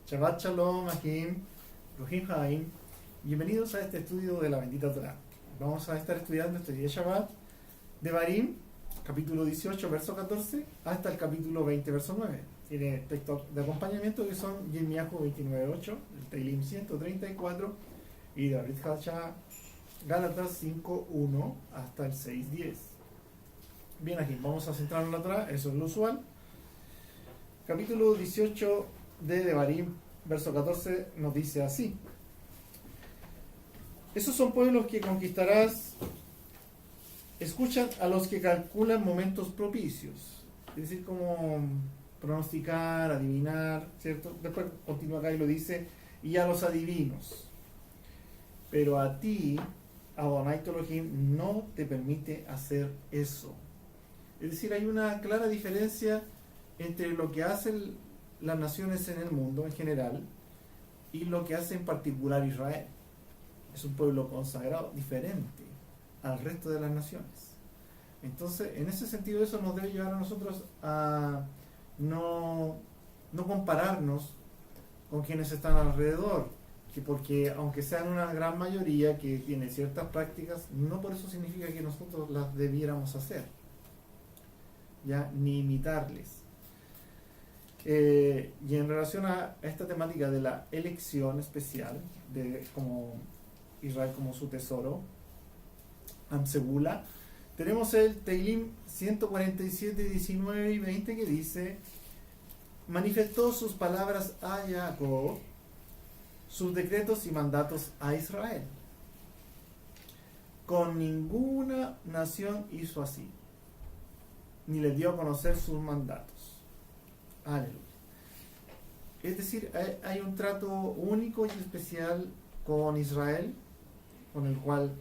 Shabbat Shalom, Ahim, Ruhim Haim. Bienvenidos a este estudio de la bendita Torah. Vamos a estar estudiando este día Shabbat de Barim, capítulo 18, verso 14, hasta el capítulo 20, verso 9. Tiene textos de acompañamiento que son Yirmiyahu 29.8, el Teilim 134 y de Brit Hadashah Gálatas 5.1 hasta el 6.10. Bien, aquí vamos a centrarnos en la Torah, eso es lo usual. Capítulo 18 de Devarim, verso 14, nos dice así: esos son pueblos que conquistarás, escuchan a los que calculan momentos propicios, es decir, como pronosticar, adivinar, ¿cierto? Después continúa acá y lo dice, y a los adivinos. Pero a ti, Adonai tu Elohim, no te permite hacer eso. Es decir, hay una clara diferencia entre lo que hacen las naciones en el mundo en general y lo que hace en particular Israel. Es un pueblo consagrado, diferente al resto de las naciones. Entonces, en ese sentido, eso nos debe llevar a nosotros a no compararnos con quienes están alrededor, que porque aunque sean una gran mayoría que tiene ciertas prácticas, no por eso significa que nosotros las debiéramos hacer, ya, ni imitarles. Y en relación a esta temática de la elección especial, de como Israel como su tesoro, Amsegula, tenemos el Teilim 147, 19 y 20 que dice: manifestó sus palabras a Jacob, sus decretos y mandatos a Israel. Con ninguna nación hizo así, ni le dio a conocer sus mandatos. Aleluya. Es decir, hay un trato único y especial con Israel, con el cual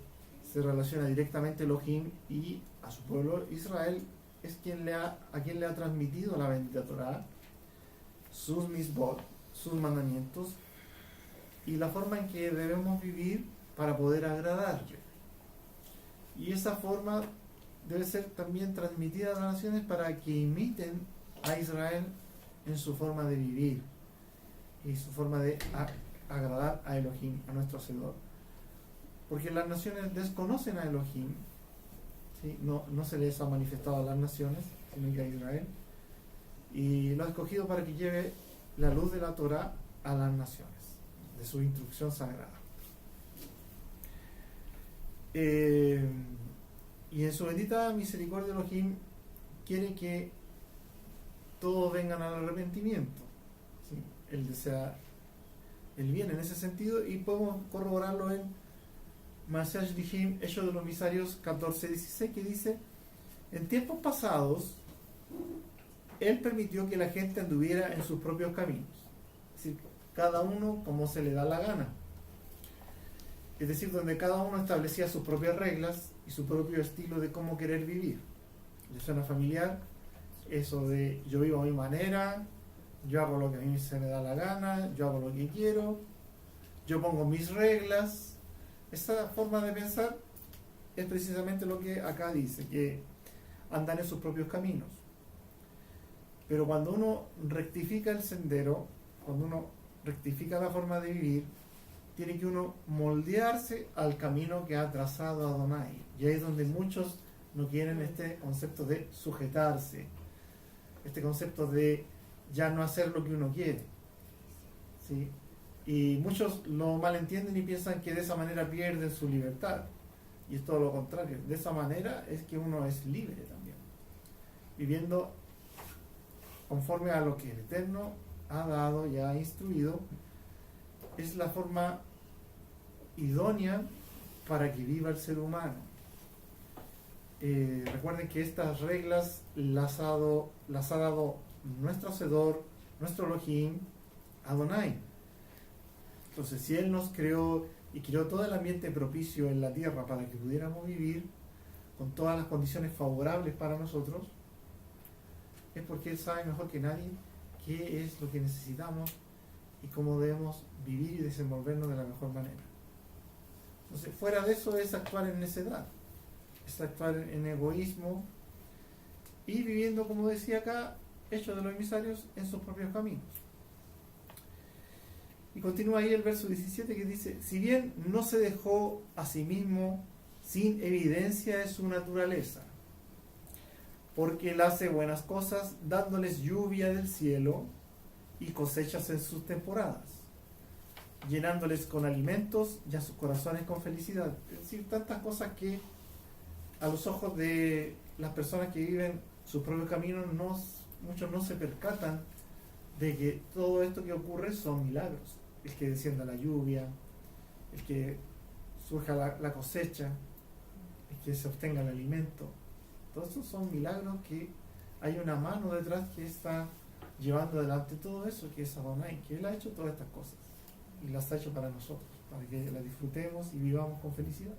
se relaciona directamente Elohim, y a su pueblo Israel es a quien le ha transmitido la bendita Torah, sus misbot, sus mandamientos y la forma en que debemos vivir para poder agradarle. Y esa forma debe ser también transmitida a las naciones para que imiten a Israel en su forma de vivir y su forma de agradar a Elohim, a nuestro Hacedor. Porque las naciones desconocen a Elohim, ¿sí? No se les ha manifestado a las naciones, sino que a Israel, y lo ha escogido para que lleve la luz de la Torah a las naciones, de su instrucción sagrada. Y en su bendita misericordia Elohim quiere que todos vengan al arrepentimiento, ¿sí? Él desea el bien en ese sentido, y podemos corroborarlo en Maseach Dihim, Hechos de los Misarios 14:16, que dice: en tiempos pasados él permitió que la gente anduviera en sus propios caminos, es decir, cada uno como se le da la gana, es decir, donde cada uno establecía sus propias reglas y su propio estilo de cómo querer vivir. ¿Le suena familiar? Eso de yo vivo a mi manera, yo hago lo que a mí se me da la gana, yo hago lo que quiero, yo pongo mis reglas. Esa forma de pensar es precisamente lo que acá dice, que andan en sus propios caminos. Pero cuando uno rectifica el sendero, cuando uno rectifica la forma de vivir, tiene que uno moldearse al camino que ha trazado Adonai. Y ahí es donde muchos no quieren este concepto de sujetarse, este concepto de ya no hacer lo que uno quiere, ¿sí? Y muchos lo malentienden y piensan que de esa manera pierden su libertad, y es todo lo contrario. De esa manera es que uno es libre también, viviendo conforme a lo que el Eterno ha dado y ha instruido. Es la forma idónea para que viva el ser humano. Recuerden que estas reglas las ha dado nuestro Hacedor, nuestro Elohim, Adonai. Entonces, si Él nos creó y creó todo el ambiente propicio en la tierra para que pudiéramos vivir con todas las condiciones favorables para nosotros, es porque Él sabe mejor que nadie qué es lo que necesitamos y cómo debemos vivir y desenvolvernos de la mejor manera. Entonces, fuera de eso es actuar en necedad, es actuar en egoísmo y viviendo, como decía acá, Hechos de los Emisarios, en sus propios caminos. Y continúa ahí el verso 17 que dice, si bien no se dejó a sí mismo sin evidencia de su naturaleza, porque él hace buenas cosas dándoles lluvia del cielo y cosechas en sus temporadas, llenándoles con alimentos y a sus corazones con felicidad. Es decir, tantas cosas que a los ojos de las personas que viven sus propios caminos, muchos no se percatan de que todo esto que ocurre son milagros. El que descienda la lluvia, el que surja la cosecha, el que se obtenga el alimento. Todos esos son milagros que hay una mano detrás que está llevando adelante todo eso, que es Adonai, que Él ha hecho todas estas cosas y las ha hecho para nosotros, para que las disfrutemos y vivamos con felicidad.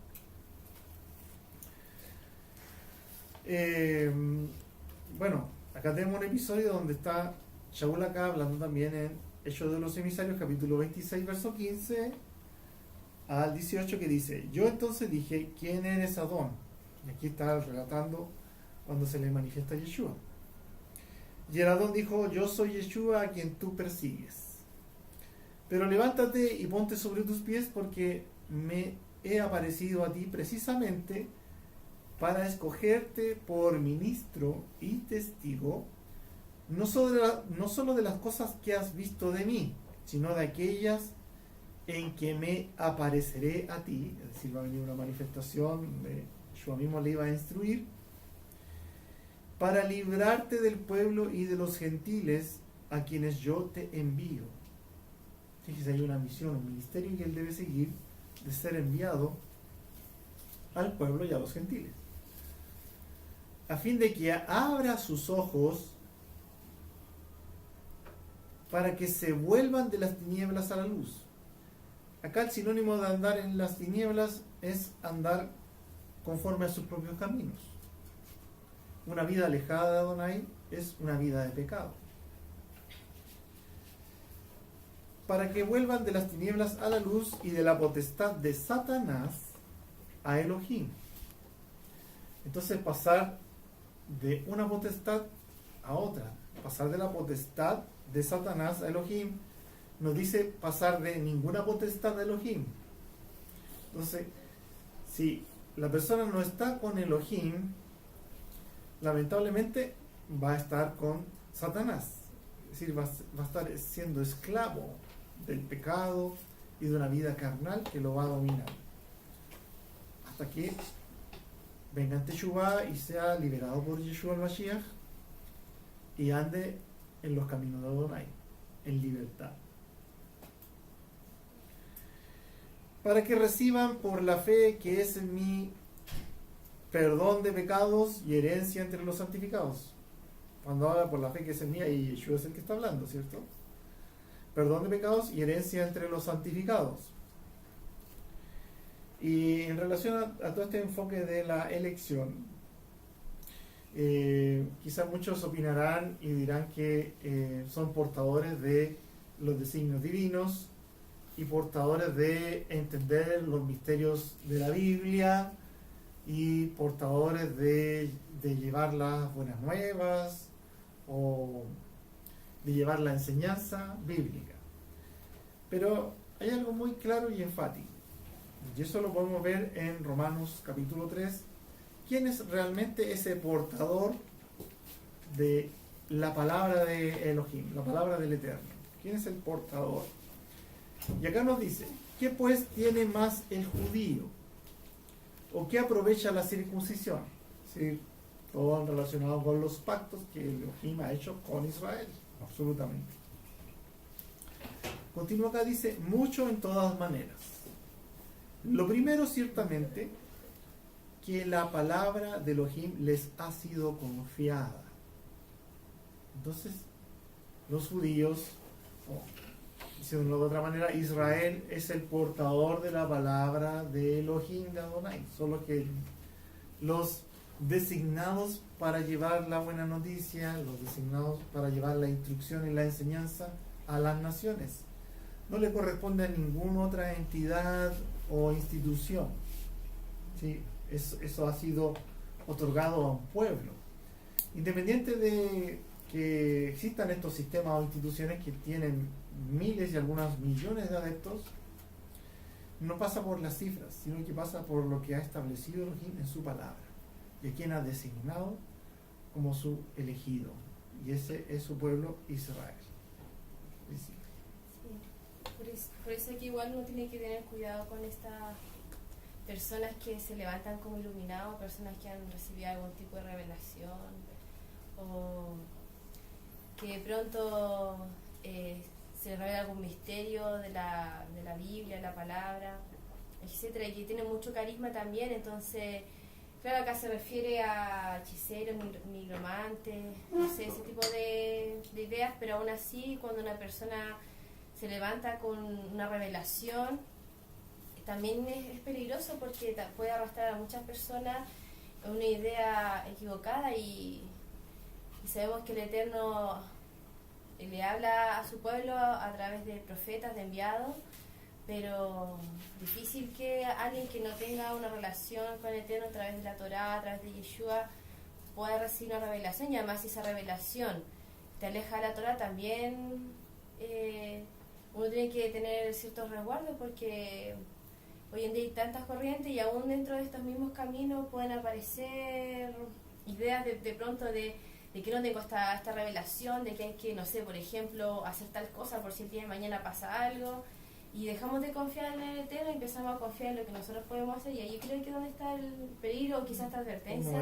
Bueno, acá tenemos un episodio donde está Shaul acá hablando también en Hechos de los Emisarios, capítulo 26, verso 15 al 18, que dice, yo entonces dije, ¿quién eres, Adón? Y aquí está relatando cuando se le manifiesta a Yeshua. Y el Adón dijo, yo soy Yeshua a quien tú persigues. Pero levántate y ponte sobre tus pies, porque me he aparecido a ti precisamente para escogerte por ministro y testigo, no solo de las cosas que has visto de mí, sino de aquellas en que me apareceré a ti. Es decir, va a venir una manifestación donde yo mismo le iba a instruir, para librarte del pueblo y de los gentiles a quienes yo te envío. Fíjese, hay una misión, un ministerio que él debe seguir, de ser enviado al pueblo y a los gentiles, a fin de que abra sus ojos para que se vuelvan de las tinieblas a la luz. Acá el sinónimo de andar en las tinieblas es andar conforme a sus propios caminos. Una vida alejada de Adonai es una vida de pecado. Para que vuelvan de las tinieblas a la luz y de la potestad de Satanás a Elohim. Entonces pasar de una potestad a otra, pasar de la potestad de Satanás a Elohim, nos dice pasar de ninguna potestad a Elohim. Entonces, si la persona no está con Elohim, lamentablemente va a estar con Satanás. Es decir, va a estar siendo esclavo del pecado y de una vida carnal que lo va a dominar. Hasta que venga ante Teshuvá y sea liberado por Yeshua el Mashiach y ande en los caminos de Adonai, en libertad. Para que reciban por la fe que es en mí perdón de pecados y herencia entre los santificados. Cuando habla por la fe que es en mí, ahí Yeshua es el que está hablando, ¿cierto? Perdón de pecados y herencia entre los santificados. Y en relación a todo este enfoque de la elección, quizás muchos opinarán y dirán que son portadores de los designios divinos y portadores de entender los misterios de la Biblia y portadores de llevar las buenas nuevas o de llevar la enseñanza bíblica. Pero hay algo muy claro y enfático, y eso lo podemos ver en Romanos capítulo 3. ¿Quién es realmente ese portador de la palabra de Elohim, la palabra del Eterno? ¿Quién es el portador? Y acá nos dice, ¿qué pues tiene más el judío? ¿O qué aprovecha la circuncisión? Es decir, todo relacionado con los pactos que Elohim ha hecho con Israel, absolutamente. Continúa acá, dice, mucho en todas maneras. Lo primero, ciertamente, que la palabra de Elohim les ha sido confiada. Entonces, los judíos, diciéndolo de otra manera, Israel es el portador de la palabra de Elohim, de Adonai. Solo que los designados para llevar la buena noticia, los designados para llevar la instrucción y la enseñanza a las naciones, no le corresponde a ninguna otra entidad o institución. ¿Sí? Eso ha sido otorgado a un pueblo. Independiente de que existan estos sistemas o instituciones que tienen miles y algunos millones de adeptos, no pasa por las cifras, sino que pasa por lo que ha establecido Elohim en su palabra y a quien ha designado como su elegido, y ese es su pueblo Israel. Sí. Por eso que igual uno tiene que tener cuidado con estas personas que se levantan como iluminados, personas que han recibido algún tipo de revelación o que de pronto se revela algún misterio de la Biblia, la palabra, etcétera, y que tiene mucho carisma también. Entonces, claro, acá se refiere a hechiceros, nigromantes, no sé, ese tipo de ideas, pero aún así, cuando una persona se levanta con una revelación, también es peligroso porque puede arrastrar a muchas personas a una idea equivocada, y sabemos que el Eterno le habla a su pueblo a través de profetas, de enviados, pero difícil que alguien que no tenga una relación con el Eterno a través de la Torá, a través de Yeshua, pueda recibir una revelación. Y además, si esa revelación te aleja de la Torá, también uno tiene que tener ciertos resguardos, porque hoy en día hay tantas corrientes y aún dentro de estos mismos caminos pueden aparecer ideas de pronto de que no tengo esta revelación, de que hay que, no sé, por ejemplo, hacer tal cosa por si el día de mañana pasa algo, y dejamos de confiar en el Eterno y empezamos a confiar en lo que nosotros podemos hacer. Y ahí creo que donde está el peligro, o quizás esta advertencia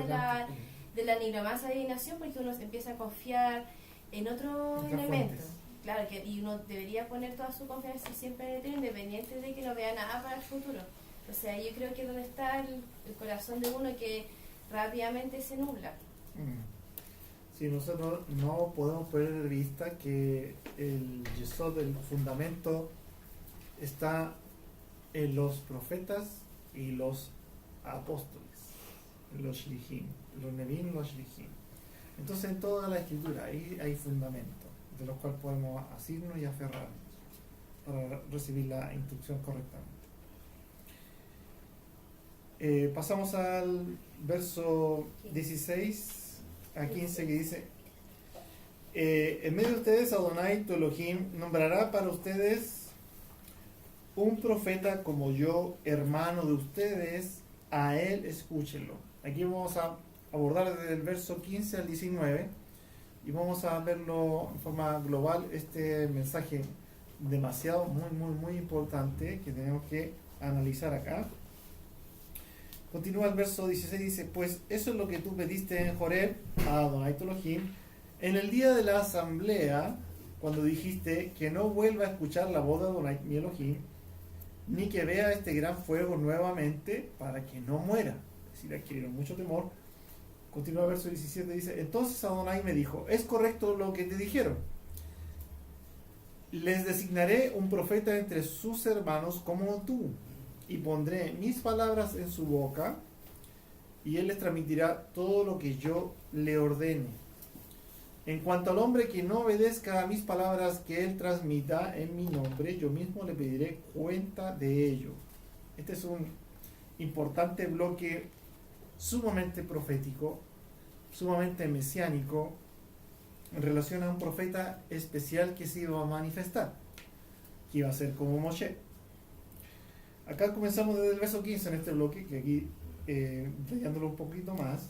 de la nigromancia de adivinación, porque uno empieza a confiar en otros elementos. Claro, y uno debería poner toda su confianza siempre en el Eterno, independiente de que no vea nada para el futuro. O sea, yo creo que donde está el corazón de uno, que rápidamente se nubla. Sí, nosotros no podemos perder de vista que el yesod, el fundamento, está en los profetas y los apóstoles, los shlichim, los nevim, los shlichim. Entonces, en toda la escritura ahí hay fundamento de los cuales podemos asirnos y aferrarnos para recibir la instrucción correctamente. Pasamos al verso 16 a 15, que dice: en medio de ustedes Adonai tu Elohim nombrará para ustedes un profeta como yo, hermano de ustedes, a él escúchenlo. Aquí vamos a abordar desde el verso 15 al 19 y vamos a verlo en forma global, este mensaje demasiado, muy importante que tenemos que analizar acá. Continúa el verso 16, dice: pues eso es lo que tú pediste en Joreb a Adonai tu Elohim en el día de la asamblea, cuando dijiste que no vuelva a escuchar la voz de Adonai mi Elohim, ni que vea este gran fuego nuevamente, para que no muera. Es decir, adquirieron mucho temor. Continúa el verso 17, dice: entonces Adonai me dijo: es correcto lo que te dijeron. Les designaré un profeta entre sus hermanos como tú, y pondré mis palabras en su boca, y él les transmitirá todo lo que yo le ordene. En cuanto al hombre que no obedezca a mis palabras que él transmita en mi nombre, yo mismo le pediré cuenta de ello. Este es un importante bloque sumamente profético, sumamente mesiánico, en relación a un profeta especial que se iba a manifestar, que iba a ser como Moshe. Acá comenzamos desde el verso 15 en este bloque, que aquí, detallándolo un poquito más,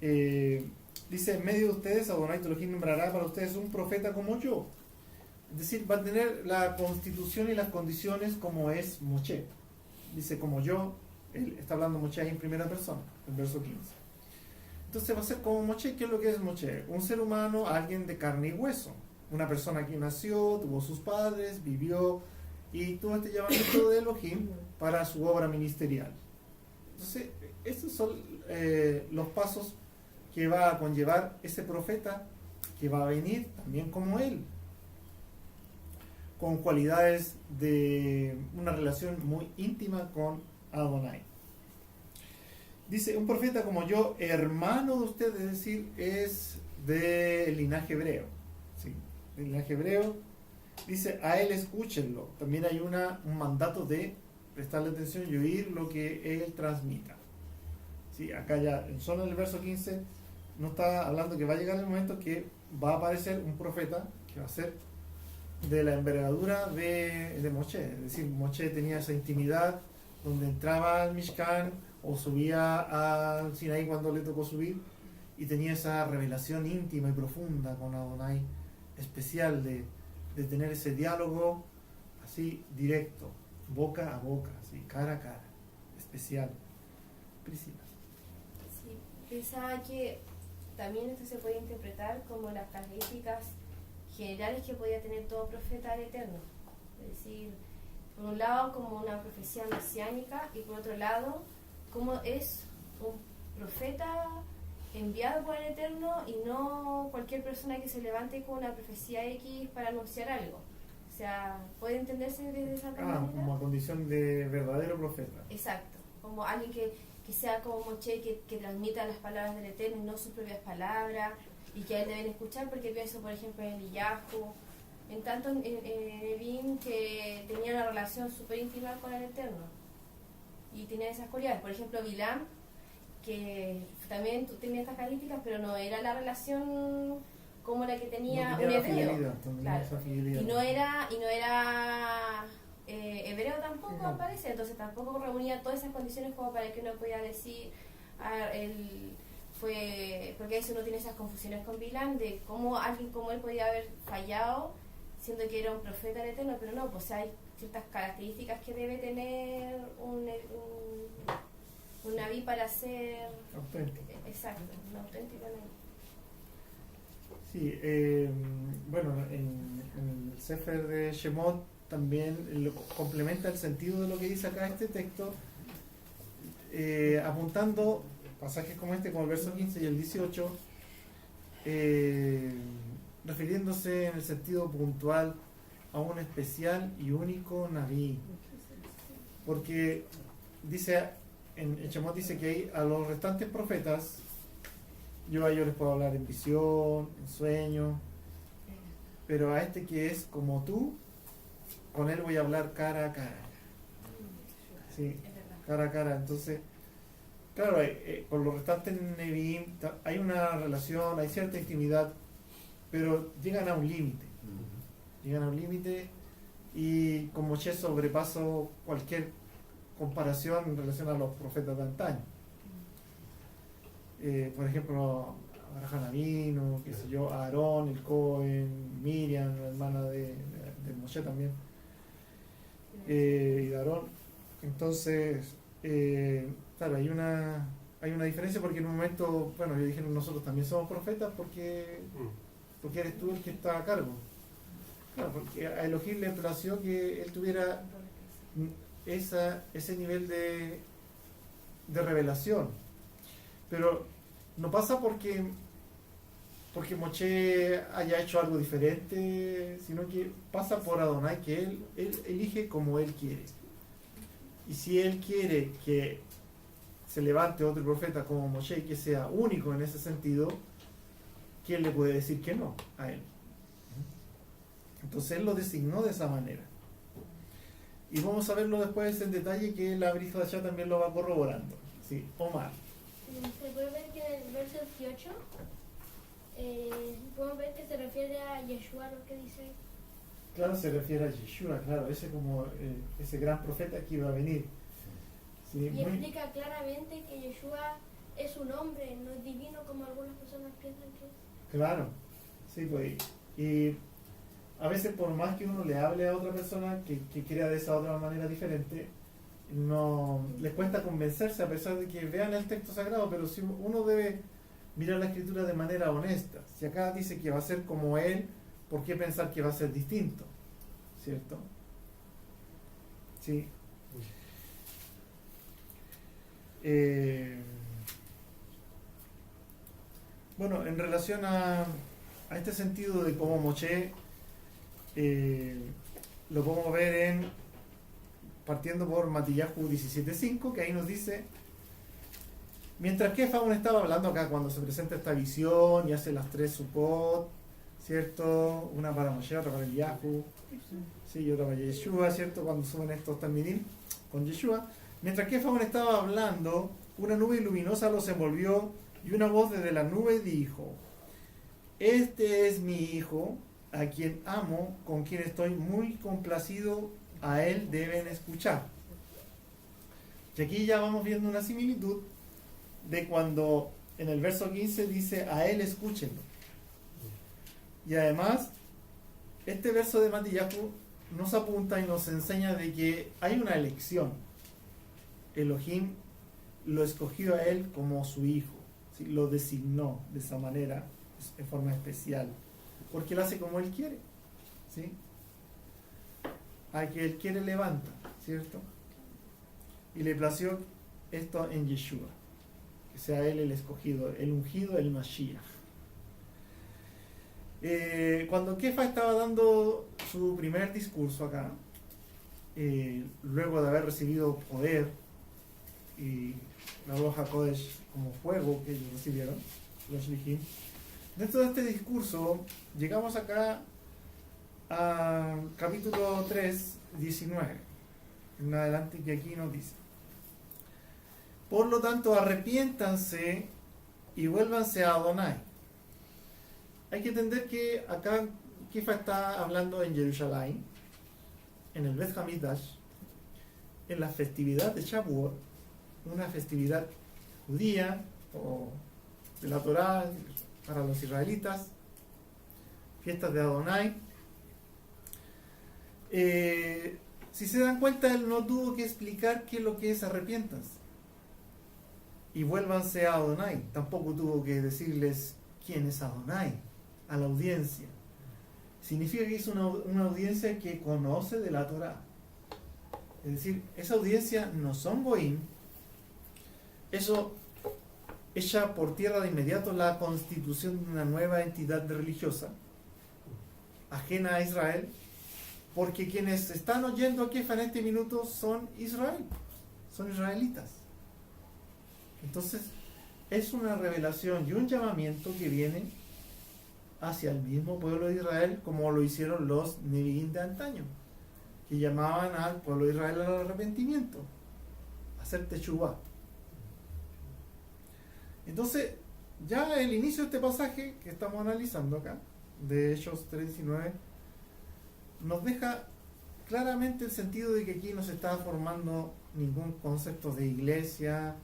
dice: en medio de ustedes Adonai tu Elohim nombrará para ustedes un profeta como yo. Es decir, va a tener la constitución y las condiciones como es Moshe. Dice como yo, él está hablando Moshe ahí en primera persona, el verso 15. Entonces va a ser como Moshe. ¿Qué es lo que es Moshe? Un ser humano, alguien de carne y hueso, una persona que nació, tuvo sus padres, vivió y tuvo este llamamiento de Elohim para su obra ministerial. Entonces, estos son los pasos que va a conllevar ese profeta, que va a venir también como él, con cualidades de una relación muy íntima con Adonai. Dice: un profeta como yo, hermano de ustedes, es decir, es del linaje hebreo. ¿Sí? Del linaje hebreo. Dice: a él escúchenlo. También hay un mandato de prestarle atención y oír lo que él transmita. ¿Sí? Acá ya, solo en el verso 15, no está hablando que va a llegar el momento que va a aparecer un profeta que va a ser de la envergadura de Moshe. Es decir, Moshe tenía esa intimidad donde entraba al Mishkan o subía al Sinaí cuando le tocó subir y tenía esa revelación íntima y profunda con Adonai, especial de tener ese diálogo así directo, boca a boca, así, cara a cara, especial. Priscila. Sí, pensaba que también esto se puede interpretar como las características generales que podía tener todo profeta del Eterno. Es decir, por un lado como una profecía mesiánica y por otro lado como es un profeta enviado por el Eterno y no cualquier persona que se levante con una profecía X para anunciar algo. O sea, ¿puede entenderse desde esa manera? Como a condición de verdadero profeta. Exacto, como alguien que sea como Moshe, que transmita las palabras del Eterno y no sus propias palabras, y que a él deben escuchar, porque pienso, por ejemplo, en Eliyahu, en tanto en Nevin, que tenía una relación súper íntima con el Eterno, y tenía esas cualidades. Por ejemplo, Bilam, que también tenía estas características, pero no era la relación como la que tenía un hebreo. Claro. Y no era hebreo tampoco, no. Aparece, entonces tampoco reunía todas esas condiciones como para que uno pueda decir, él fue, porque eso no tiene esas confusiones con Bilam, de cómo alguien como él podía haber fallado, siendo que era un profeta del Eterno, pero no, pues hay ciertas características que debe tener un naví para ser auténtico. Exacto, un auténtico naví. Sí, bueno, en el Sefer de Shemot también lo complementa el sentido de lo que dice acá este texto, apuntando pasajes como este, como el verso 15 y el 18, refiriéndose en el sentido puntual a un especial y único naví, porque dice en Shemot dice que a los restantes profetas yo a ellos les puedo hablar en visión, en sueño, pero a este que es como tú, con él voy a hablar cara a cara. Sí, cara a cara. Entonces, claro, con los restantes Nevi'im hay una relación, hay cierta intimidad, pero llegan a un límite. Llegan a un límite y con Moshe sobrepaso cualquier comparación en relación a los profetas de antaño. Por ejemplo, Abraham Avinu, qué sé yo, Aarón, el Cohen, Miriam, la hermana de Moshe también, y de Aarón. Entonces, claro, hay una diferencia porque en un momento, bueno, ellos dijeron nosotros también somos profetas porque eres tú el que está a cargo. Claro, porque a Elohim le plació que él tuviera ese nivel de revelación. Pero no pasa porque Moshe haya hecho algo diferente, sino que pasa por Adonai, que él elige como él quiere. Y si él quiere que se levante otro profeta como Moshe, que sea único en ese sentido, ¿quién le puede decir que no a él? Entonces él lo designó de esa manera. Y vamos a verlo después en detalle, que la Brit Hadashah también lo va corroborando. Sí, Omar. Se puede ver que en el verso 18 podemos ver que se refiere a Yeshua, lo que dice. Claro, se refiere a Yeshua, claro, ese como ese gran profeta que iba a venir. Sí, y explica claramente que Yeshua es un hombre, no es divino como algunas personas piensan que es. Claro, sí, pues. Y a veces por más que uno le hable a otra persona que crea de esa otra manera diferente, no les cuesta convencerse a pesar de que vean el texto sagrado, pero si uno debe mirar la escritura de manera honesta. Si acá dice que va a ser como él, ¿por qué pensar que va a ser distinto? ¿Cierto? Sí. Bueno, en relación a este sentido de cómo Moshe, lo podemos ver partiendo por Matillahu 17.5, que ahí nos dice, mientras que Faraón estaba hablando acá cuando se presenta esta visión y hace las tres Sukkot, ¿cierto? Una para Moshe, otra para Eliyahu, sí, y otra para Yeshua, ¿cierto? Cuando suben estos Talmidim con Yeshua. Mientras que Faraón estaba hablando, una nube luminosa los envolvió Y una voz desde la nube dijo: este es mi hijo, a quien amo, con quien estoy muy complacido, a él deben escuchar. Y aquí ya vamos viendo una similitud de cuando en el verso 15 dice: a él escúchenlo. Y además, este verso de Matillahu nos apunta y nos enseña de que hay una elección. Elohim lo escogió a él como su hijo, ¿sí? Lo designó de esa manera, en forma especial, porque él hace como él quiere, ¿sí? A que él quiere levanta, ¿cierto? Y le plació esto en Yeshua, que sea él el escogido, el ungido, el Mashiach. Cuando Kefa estaba dando su primer discurso acá, luego de haber recibido poder y la Ruach HaKodesh como fuego que ellos recibieron, los Shlichim, dentro de este discurso llegamos acá a capítulo 3, 19 en adelante, que aquí nos dice: por lo tanto, arrepiéntanse y vuélvanse a Adonai. Hay que entender que acá Kefa está hablando en Jerusalén, en el Beth Hamikdash, en la festividad de Shavuot, una festividad judía o de la Torá para los israelitas, fiestas de Adonai. Si se dan cuenta, él no tuvo que explicar qué es lo que es arrepiéntanse y vuélvanse a Adonai. Tampoco tuvo que decirles quién es Adonai a la audiencia. Significa que es una audiencia que conoce de la Torá. Es decir, esa audiencia no son goim. Eso echa por tierra de inmediato la constitución de una nueva entidad religiosa ajena a Israel, porque quienes están oyendo a Kefa en este minuto son Israel, son israelitas. Entonces es una revelación y un llamamiento que viene hacia el mismo pueblo de Israel, como lo hicieron los Nevi'im de antaño, que llamaban al pueblo de Israel al arrepentimiento, a hacer teshuvah. Entonces, ya el inicio de este pasaje que estamos analizando acá, de Hechos 3:19, nos deja claramente el sentido de que aquí no se está formando ningún concepto de iglesia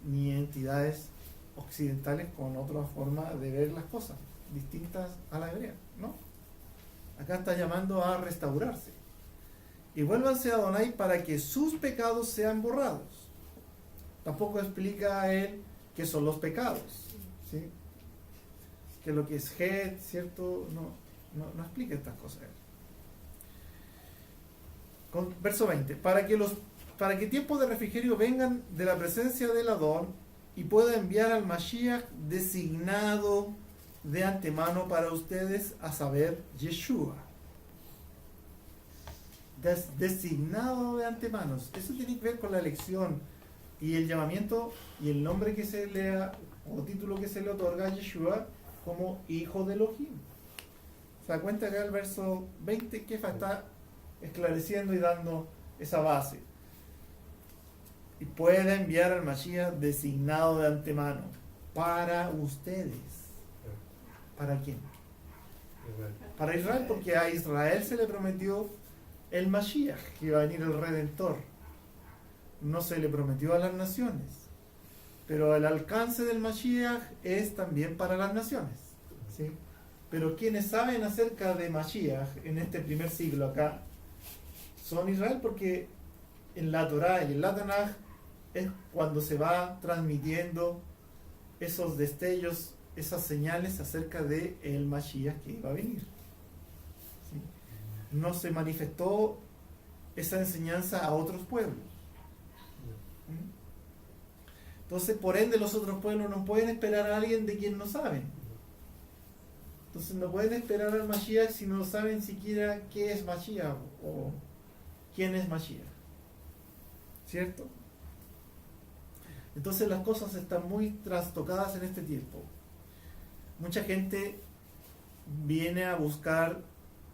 ni entidades occidentales con otra forma de ver las cosas distintas a la hebrea, ¿no? Acá está llamando a restaurarse. Y vuélvanse a Adonai para que sus pecados sean borrados. Tampoco explica a él qué son los pecados, ¿sí? Que lo que es Het, ¿cierto? No explica estas cosas. Verso 20: para que tiempos de refrigerio vengan de la presencia del Adón y pueda enviar al Mashiach designado de antemano para ustedes, a saber, Yeshua. Designado de antemano. Eso tiene que ver con la elección y el llamamiento y el nombre que se le da, o título que se le otorga a Yeshua como hijo de Elohim. Se da cuenta que el verso 20 Kefa está esclareciendo y dando esa base. Y puede enviar al Mashiach designado de antemano para ustedes. ¿Para quién? Para Israel, porque a Israel se le prometió el Mashiach, que iba a venir el Redentor. No se le prometió a las naciones, pero el alcance del Mashiach es también para las naciones, ¿sí? Pero quienes saben acerca de Mashiach en este primer siglo acá son Israel, porque en la Torá y en la Tanaj es cuando se va transmitiendo esos destellos, esas señales acerca de el Mashiach que iba a venir, ¿sí? No se manifestó esa enseñanza a otros pueblos. Entonces, por ende, los otros pueblos no pueden esperar a alguien de quien no saben. Entonces, no pueden esperar al Mashiach si no saben siquiera qué es Mashiach o quién es Mashiach, ¿cierto? Entonces, las cosas están muy trastocadas en este tiempo. Mucha gente viene a buscar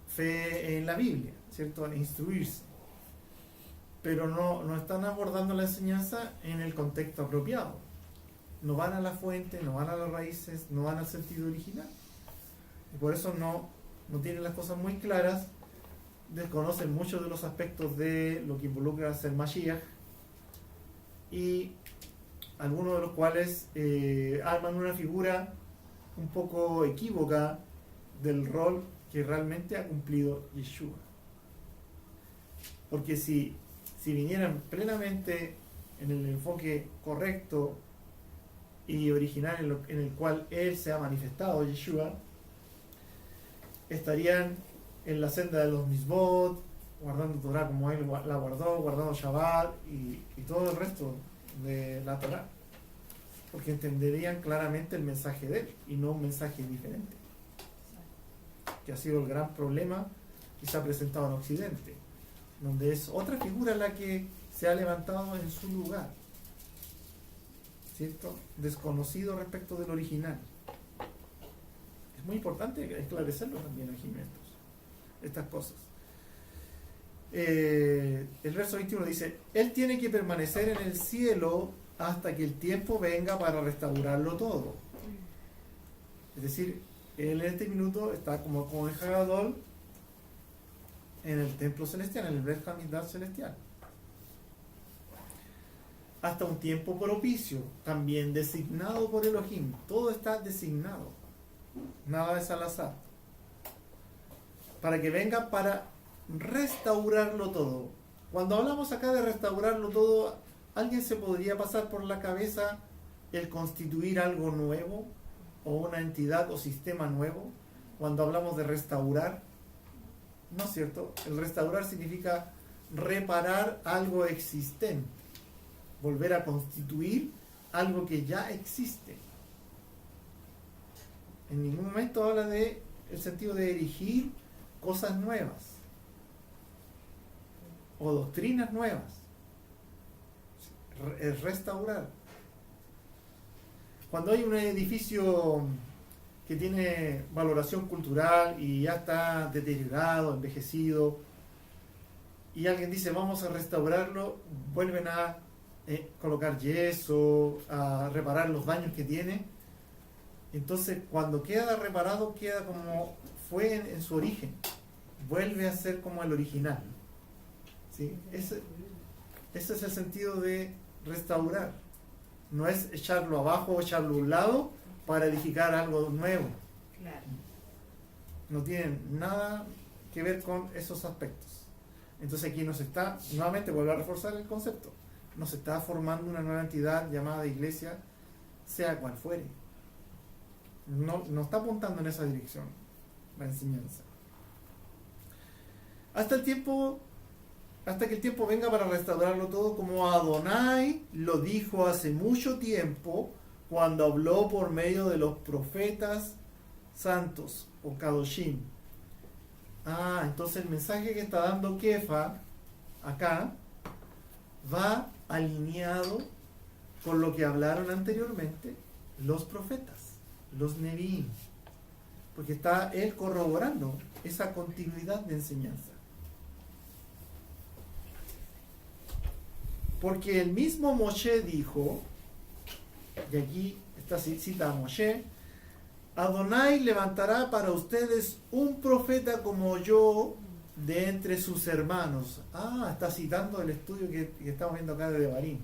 fe en la Biblia, ¿cierto? A instruirse, pero no están abordando la enseñanza en el contexto apropiado. no van a la fuente, no van a las raíces, no van al sentido original. Y por eso no tienen las cosas muy claras, desconocen muchos de los aspectos de lo que involucra ser Mashiach, y algunos de los cuales arman una figura un poco equívoca del rol que realmente ha cumplido Yeshua. Porque si vinieran plenamente en el enfoque correcto y original en el cual Él se ha manifestado, Yeshua, estarían en la senda de los misbot, guardando Torah como Él la guardó, guardando Shabbat y todo el resto de la Torah, porque entenderían claramente el mensaje de Él y no un mensaje diferente, que ha sido el gran problema que se ha presentado en Occidente, donde es otra figura la que se ha levantado en su lugar, ¿cierto? Desconocido respecto del original. Es muy importante esclarecerlo también aquí, estas cosas. El verso 21 dice: Él tiene que permanecer en el cielo hasta que el tiempo venga para restaurarlo todo. Es decir, Él en este minuto está como en Hagadol, en el templo celestial, en el Beth Hamikdash celestial, hasta un tiempo propicio, también designado por Elohim. Todo está designado, nada es al azar, para que venga para restaurarlo todo. Cuando hablamos acá de restaurarlo todo, ¿alguien se podría pasar por la cabeza el constituir algo nuevo o una entidad o sistema nuevo cuando hablamos de restaurar? ¿No es cierto? El restaurar significa reparar algo existente, volver a constituir algo que ya existe. En ningún momento habla de el sentido de erigir cosas nuevas o doctrinas nuevas. Es restaurar. Cuando hay un edificio que tiene valoración cultural y ya está deteriorado, envejecido, y alguien dice vamos a restaurarlo, vuelven a colocar yeso, a reparar los daños que tiene. Entonces cuando queda reparado, queda como fue en su origen, vuelve a ser como el original, ¿sí? Ese es el sentido de restaurar. No es echarlo abajo o echarlo a un lado para edificar algo nuevo. Claro. No tienen nada que ver con esos aspectos. Entonces aquí nos está, nuevamente vuelvo a reforzar el concepto, nos está formando una nueva entidad llamada iglesia, sea cual fuere. No está apuntando en esa dirección la enseñanza. Hasta que el tiempo venga para restaurarlo todo, como Adonai lo dijo hace mucho tiempo cuando habló por medio de los profetas santos o Kadoshim. Entonces el mensaje que está dando Kefa acá va alineado con lo que hablaron anteriormente los profetas, los Nevi'im, porque está él corroborando esa continuidad de enseñanza. Porque el mismo Moshe dijo, y aquí está cita a Moshe: Adonai levantará para ustedes un profeta como yo de entre sus hermanos. Está citando el estudio que estamos viendo acá de Devarim.